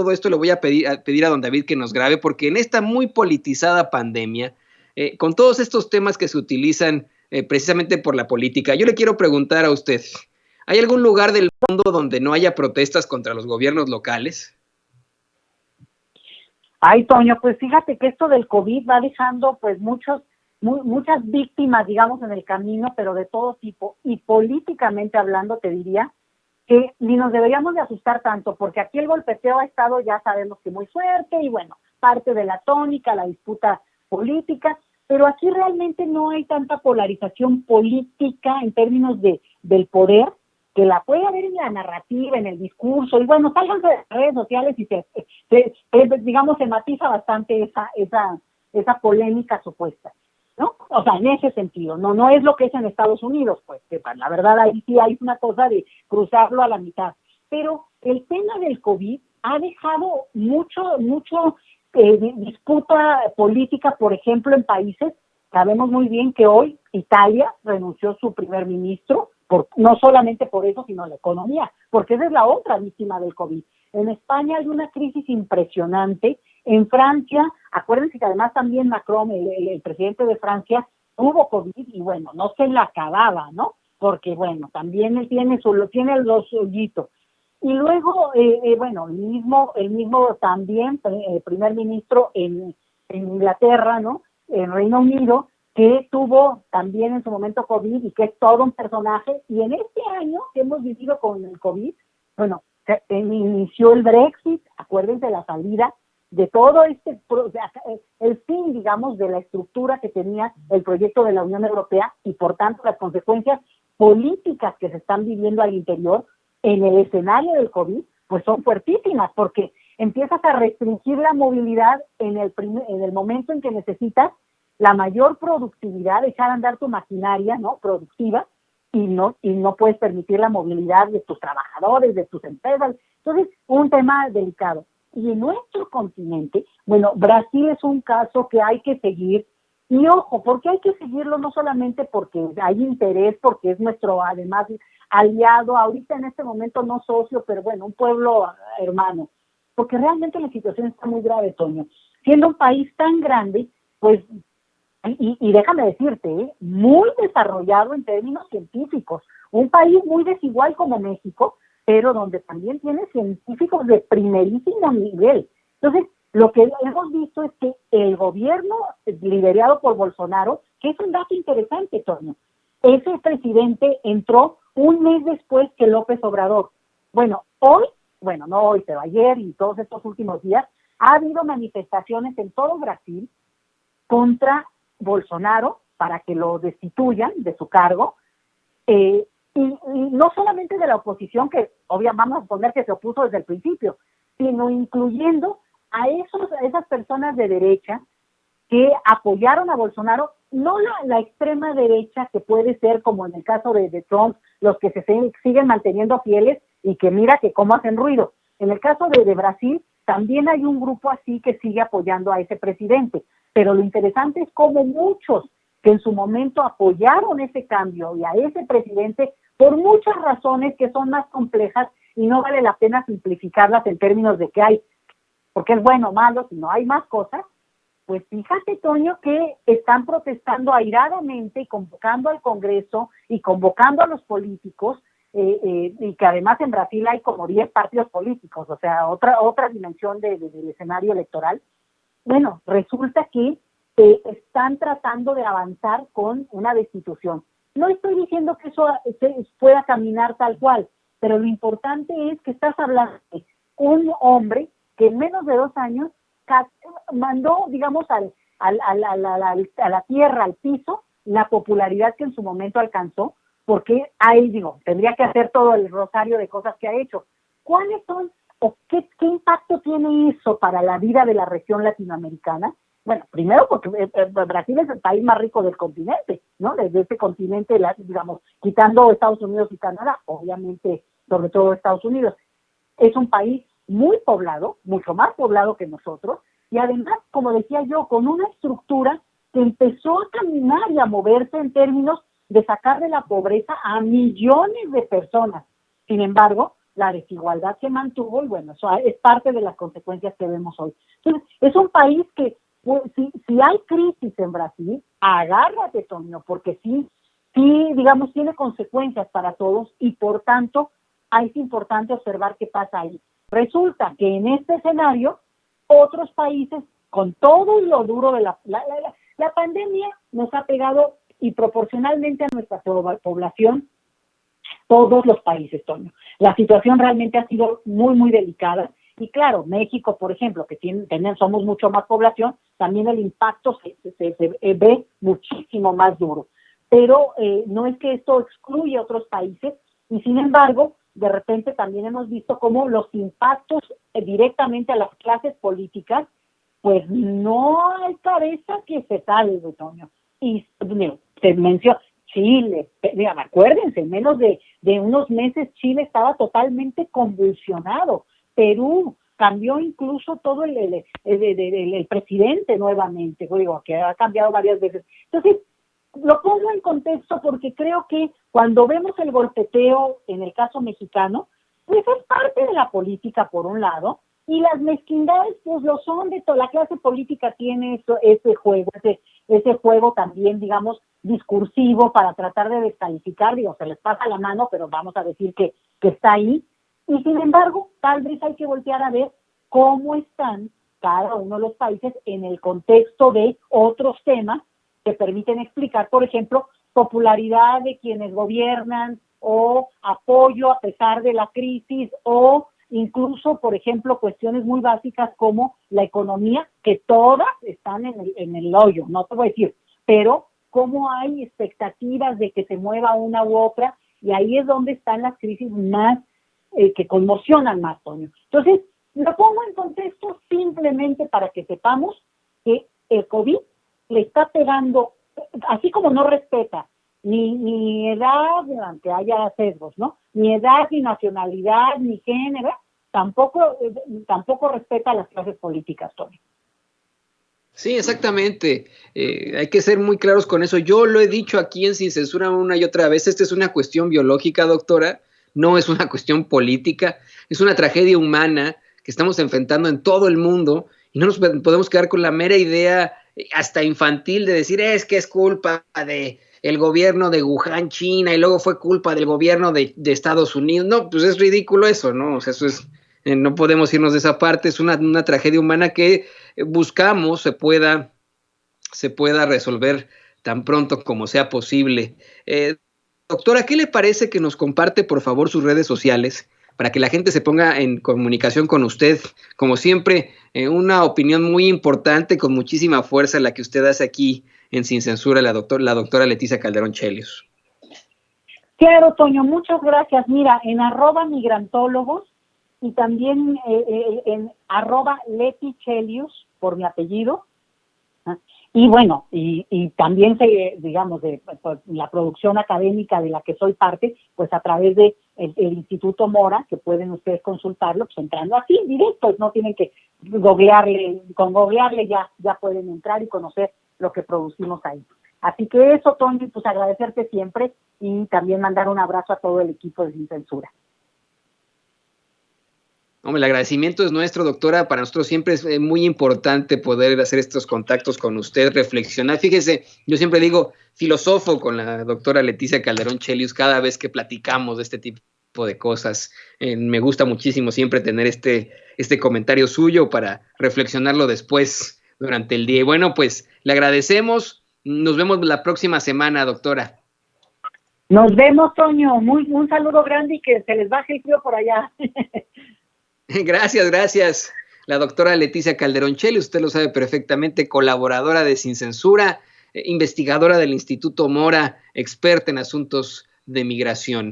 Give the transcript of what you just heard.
todo esto le voy a pedir a don David que nos grabe, porque en esta muy politizada pandemia, con todos estos temas que se utilizan precisamente por la política, yo le quiero preguntar a usted, ¿hay algún lugar del mundo donde no haya protestas contra los gobiernos locales? Ay, Toño, pues fíjate que esto del COVID va dejando pues muchas víctimas, digamos, en el camino, pero de todo tipo, y políticamente hablando te diría que ni nos deberíamos de asustar tanto, porque aquí el golpeteo ha estado, ya sabemos que muy fuerte, y bueno, parte de la tónica, la disputa política, pero aquí realmente no hay tanta polarización política en términos del poder, que la puede haber en la narrativa, en el discurso, y bueno, salgan de las redes sociales y digamos, se matiza bastante esa polémica supuesta, ¿no? O sea, en ese sentido, no es lo que es en Estados Unidos, pues, que la verdad ahí sí hay una cosa de cruzarlo a la mitad. Pero el tema del COVID ha dejado mucho disputa política, por ejemplo, en países. Sabemos muy bien que hoy Italia renunció su primer ministro, no solamente por eso, sino la economía, porque esa es la otra víctima del COVID. En España hay una crisis impresionante. En Francia, acuérdense que además también Macron, el presidente de Francia, tuvo COVID y bueno, no se la acababa, ¿no? Porque bueno, también él tiene los suyito. Y luego, bueno, el mismo también primer ministro en Inglaterra, ¿no? En Reino Unido, que tuvo también en su momento COVID y que es todo un personaje. Y en este año que hemos vivido con el COVID, bueno, se inició el Brexit, acuérdense la salida de todo el fin, digamos, de la estructura que tenía el proyecto de la Unión Europea y por tanto las consecuencias políticas que se están viviendo al interior en el escenario del COVID, pues son fuertísimas, porque empiezas a restringir la movilidad en el momento en que necesitas la mayor productividad, echar a andar tu maquinaria, ¿no? Productiva, y no puedes permitir la movilidad de tus trabajadores, de tus empresas. Entonces, un tema delicado. Y en nuestro continente, bueno, Brasil es un caso que hay que seguir. Y ojo, porque hay que seguirlo no solamente porque hay interés, porque es nuestro, además, aliado, ahorita en este momento no socio, pero bueno, un pueblo hermano. Porque realmente la situación está muy grave, Toño. Siendo un país tan grande, pues, y déjame decirte, muy desarrollado en términos científicos, un país muy desigual como México, pero donde también tiene científicos de primerísimo nivel. Entonces, lo que hemos visto es que el gobierno liderado por Bolsonaro, que es un dato interesante, Toño, ese presidente entró un mes después que López Obrador. Bueno, no hoy, pero ayer y todos estos últimos días, ha habido manifestaciones en todo Brasil contra Bolsonaro para que lo destituyan de su cargo, y no solamente de la oposición, que obviamente vamos a suponer que se opuso desde el principio, sino incluyendo a esas personas de derecha que apoyaron a Bolsonaro, no la extrema derecha que puede ser como en el caso de Trump, los que se siguen manteniendo fieles y que mira que cómo hacen ruido. En el caso de Brasil, también hay un grupo así que sigue apoyando a ese presidente, pero lo interesante es cómo muchos que en su momento apoyaron ese cambio y a ese presidente por muchas razones que son más complejas y no vale la pena simplificarlas en términos de que hay, porque es bueno o malo, sino hay más cosas. Pues fíjate, Toño, que están protestando airadamente y convocando al Congreso y convocando a los políticos, y que además en Brasil hay como 10 partidos políticos, o sea, otra dimensión del escenario electoral. Bueno, resulta que están tratando de avanzar con una destitución. No estoy diciendo que eso pueda caminar tal cual, pero lo importante es que estás hablando de un hombre que en menos de 2 años mandó, digamos, a la tierra, al piso, la popularidad que en su momento alcanzó, porque ahí, tendría que hacer todo el rosario de cosas que ha hecho. ¿Cuáles son o qué impacto tiene eso para la vida de la región latinoamericana? Bueno, primero porque Brasil es el país más rico del continente, ¿no? Desde este continente, quitando Estados Unidos y Canadá, obviamente, sobre todo Estados Unidos. Es un país muy poblado, mucho más poblado que nosotros, y además, como decía yo, con una estructura que empezó a caminar y a moverse en términos de sacar de la pobreza a millones de personas. Sin embargo, la desigualdad se mantuvo y bueno, eso es parte de las consecuencias que vemos hoy. Entonces, es un país que, pues, si hay crisis en Brasil, agárrate, Toño, porque sí, digamos, tiene consecuencias para todos y por tanto es importante observar qué pasa ahí. Resulta que en este escenario, otros países, con todo lo duro de la pandemia, nos ha pegado y proporcionalmente a nuestra población, todos los países, Toño. La situación realmente ha sido muy, muy delicada. Y claro, México, por ejemplo, que somos mucho más población, también el impacto se ve muchísimo más duro. Pero no es que esto excluya a otros países, y sin embargo, de repente también hemos visto cómo los impactos directamente a las clases políticas, pues no hay cabeza que se salve, Toño. Y se menciona Chile, mira, acuérdense, en menos de unos meses Chile estaba totalmente convulsionado. Perú cambió incluso todo el presidente nuevamente, digo, que ha cambiado varias veces. Entonces, lo pongo en contexto porque creo que cuando vemos el golpeteo en el caso mexicano, pues es parte de la política por un lado, y las mezquindades pues lo son de toda la clase política, tiene ese juego también, digamos, discursivo para tratar de descalificar, digo, se les pasa la mano, pero vamos a decir que está ahí, y sin embargo, tal vez hay que voltear a ver cómo están cada uno de los países en el contexto de otros temas que permiten explicar, por ejemplo, popularidad de quienes gobiernan o apoyo a pesar de la crisis o incluso, por ejemplo, cuestiones muy básicas como la economía, que todas están en el hoyo, no te voy a decir, pero cómo hay expectativas de que se mueva una u otra, y ahí es donde están las crisis más que conmocionan más, Toño. Entonces, lo pongo en contexto simplemente para que sepamos que el COVID le está pegando, así como no respeta ni edad, aunque haya sesgos, ¿no? Ni edad, ni nacionalidad, ni género, tampoco respeta a las clases políticas, Tony. Sí, exactamente. Hay que ser muy claros con eso. Yo lo he dicho aquí en Sin Censura una y otra vez. Esta es una cuestión biológica, doctora. No es una cuestión política. Es una tragedia humana que estamos enfrentando en todo el mundo y no nos podemos quedar con la mera idea hasta infantil de decir es que es culpa de el gobierno de Wuhan, China, y luego fue culpa del gobierno de Estados Unidos. No, pues es ridículo eso, ¿no? O sea, eso es, no podemos irnos de esa parte. Es una tragedia humana que buscamos se pueda resolver tan pronto como sea posible. Doctora, ¿qué le parece que nos comparte, por favor, sus redes sociales para que la gente se ponga en comunicación con usted? Como siempre, una opinión muy importante, con muchísima fuerza, la que usted hace aquí en Sin Censura, la doctora Leticia Calderón Chelios. Claro, Toño, muchas gracias. Mira, en @migrantólogos y también en @Leti Chelios, por mi apellido. Y bueno, y también digamos, de la producción académica de la que soy parte, pues a través de el Instituto Mora, que pueden ustedes consultarlo, pues entrando así, directo, no tienen que googlearle, con googlearle ya pueden entrar y conocer lo que producimos ahí. Así que eso, Tony, pues agradecerte siempre y también mandar un abrazo a todo el equipo de Sin Censura. Hombre, el agradecimiento es nuestro, doctora. Para nosotros siempre es muy importante poder hacer estos contactos con usted, reflexionar. Fíjese, yo siempre digo, filosofo con la doctora Leticia Calderón Chelios cada vez que platicamos de este tipo de cosas. Me gusta muchísimo siempre tener este comentario suyo para reflexionarlo después durante el día. Y bueno, pues le agradecemos. Nos vemos la próxima semana, doctora. Nos vemos, Toño. Un saludo grande y que se les baje el frío por allá. Gracias. La doctora Leticia Calderón Chelios, usted lo sabe perfectamente, colaboradora de Sin Censura, investigadora del Instituto Mora, experta en asuntos de migración.